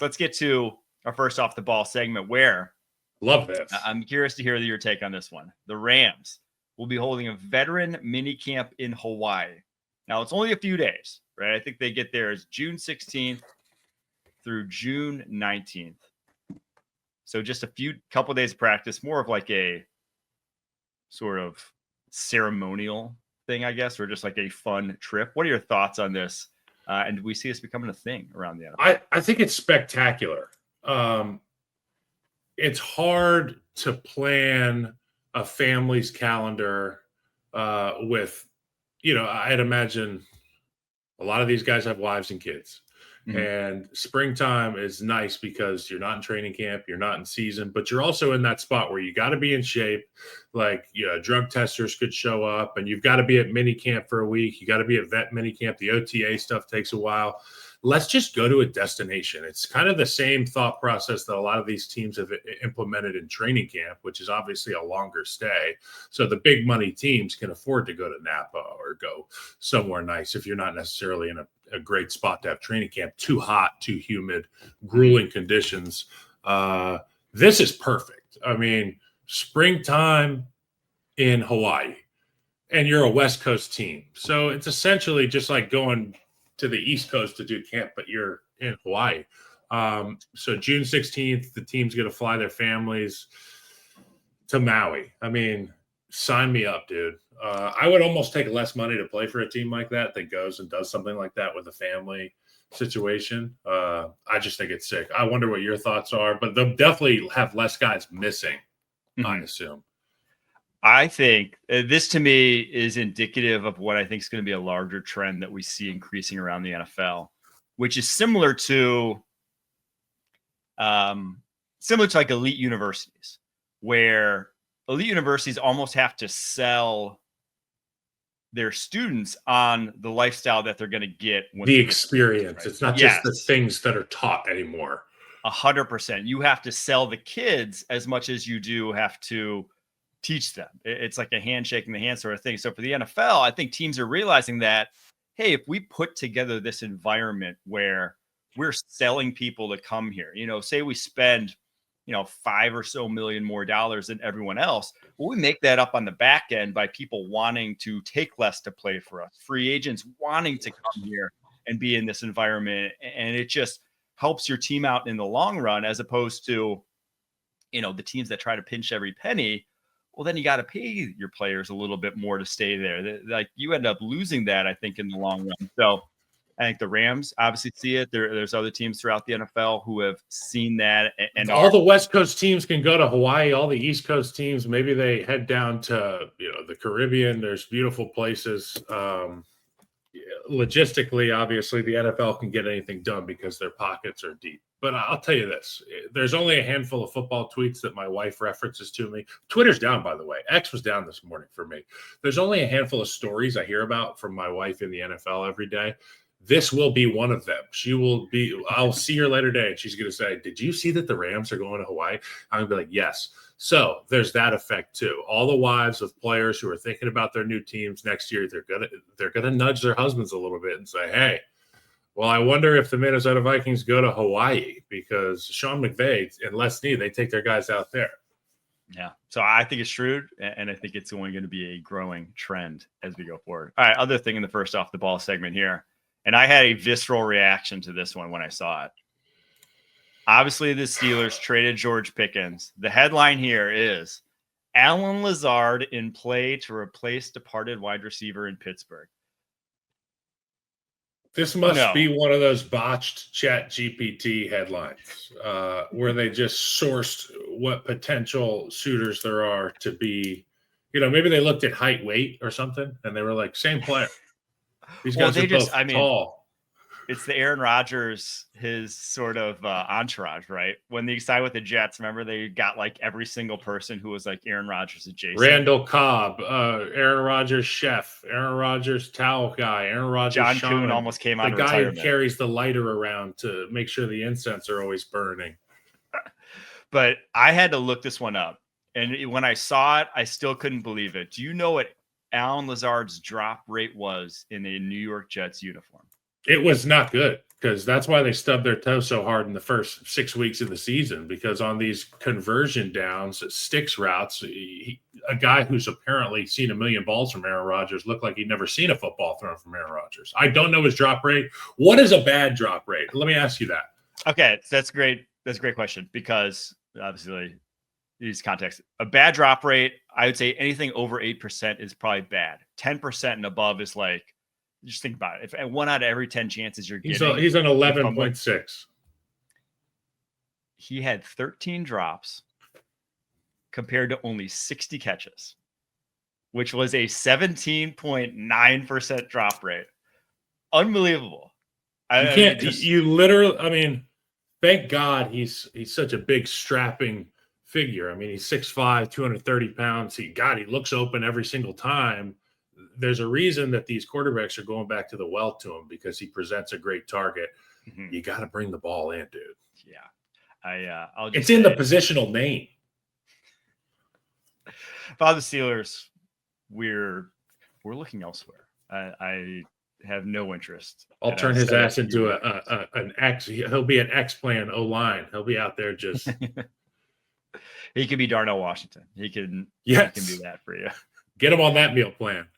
let's get to our first off the ball segment where love this. I'm curious to hear your take on this one. The Rams will be holding a veteran minicamp in Hawaii. Now, it's only a few days, right? I think they get there as June 16th through June 19th. So just a couple days of practice, more of like a sort of ceremonial thing, I guess, or just like a fun trip. What are your thoughts on this? And do we see this becoming a thing around the NFL? I think it's spectacular. It's hard to plan a family's calendar with, I'd imagine a lot of these guys have wives and kids. Mm-hmm. And springtime is nice because you're not in training camp, you're not in season, but you're also in that spot where you got to be in shape. Like, drug testers could show up, and you've got to be at minicamp for a week. You got to be at vet minicamp. The OTA stuff takes a while. Let's just go to a destination. It's kind of the same thought process that a lot of these teams have implemented in training camp, which is obviously a longer stay. So the big money teams can afford to go to Napa or go somewhere nice if you're not necessarily in a great spot to have training camp. Too hot, too humid, grueling conditions. This is perfect. I mean, springtime in Hawaii, and you're a West Coast team. So it's essentially just like going to the East Coast to do camp, but you're in Hawaii. So June 16th, the team's going to fly their families to Maui. I mean, sign me up, dude. I would almost take less money to play for a team like that goes and does something like that with a family situation. I just think it's sick. I wonder what your thoughts are, but they'll definitely have less guys missing, I assume. I think this to me is indicative of what I think is going to be a larger trend that we see increasing around the NFL, which is similar to like elite universities, where elite universities almost have to sell their students on the lifestyle that they're going to get. The experience. Right? It's not just the things that are taught anymore. 100%. You have to sell the kids as much as you do have to teach them. It's like a handshake in the hand sort of thing. So for the NFL, I think teams are realizing that, hey, if we put together this environment where we're selling people to come here, say we spend, $5 or so million more dollars than everyone else. Well, we make that up on the back end by people wanting to take less to play for us, free agents wanting to come here and be in this environment. And it just helps your team out in the long run, as opposed to, the teams that try to pinch every penny. Well, then you got to pay your players a little bit more to stay there. Like, you end up losing that, I think, in the long run. So I think the Rams obviously see it. There's other teams throughout the NFL who have seen that. And all the West Coast teams can go to Hawaii. All the East Coast teams, maybe they head down to the Caribbean. There's beautiful places. Logistically, obviously, the NFL can get anything done because their pockets are deep. But I'll tell you this. There's only a handful of football tweets that my wife references to me. Twitter's down, by the way. X was down this morning for me. There's only a handful of stories I hear about from my wife in the NFL every day. This will be one of them. I'll see her later today, and she's going to say, did you see that the Rams are going to Hawaii? I'm going to be like, yes. So there's that effect too. All the wives of players who are thinking about their new teams next year, they're gonna nudge their husbands a little bit and say, hey, well, I wonder if the Minnesota Vikings go to Hawaii, because Sean McVay and Les Snead, they take their guys out there. Yeah. So I think it's shrewd, and I think it's only going to be a growing trend as we go forward. All right. Other thing in the first off the ball segment here. And I had a visceral reaction to this one when I saw it. Obviously, the Steelers traded George Pickens. The headline here is Allen Lazard in play to replace departed wide receiver in Pittsburgh. This must be one of those botched Chat GPT headlines where they just sourced what potential suitors there are to be. Maybe they looked at height, weight, or something, and they were like, same player. These guys are both tall. It's the Aaron Rodgers, his sort of entourage, right? When they signed with the Jets, remember they got like every single person who was like Aaron Rodgers adjacent. Randall Cobb, Aaron Rodgers chef, Aaron Rodgers towel guy, Aaron Rodgers John Kuhn almost came out of retirement. retirement. Who carries the lighter around to make sure the incense are always burning. But I had to look this one up. And when I saw it, I still couldn't believe it. Do you know what Allen Lazard's drop rate was in a New York Jets uniform? It was not good, because that's why they stubbed their toe so hard in the first 6 weeks of the season, because on these conversion downs, sticks routes, a guy who's apparently seen a million balls from Aaron Rodgers looked like he'd never seen a football thrown from Aaron Rodgers. I don't know his drop rate. What is a bad drop rate? Let me ask you that. Okay, that's great. That's a great question, because obviously these context. A bad drop rate, I would say anything over 8% is probably bad. 10% and above is like, just think about it. If 1 out of every 10 chances you're getting, he's an 11.6. He had 13 drops compared to only 60 catches, which was a 17.9% drop rate. Unbelievable. Thank God he's such a big strapping figure. I mean, he's 6'5", 230 pounds. He looks open every single time. There's a reason that these quarterbacks are going back to the well to him, because he presents a great target. Mm-hmm. You got to bring the ball in, dude. Yeah. I'll just it's in the positional name. For the Steelers, we're looking elsewhere. I have no interest. I'll turn his ass into an X. He'll be an X plan O-line. He'll be out there just. He could be Darnell Washington. He can do that for you. Get him on that meal plan.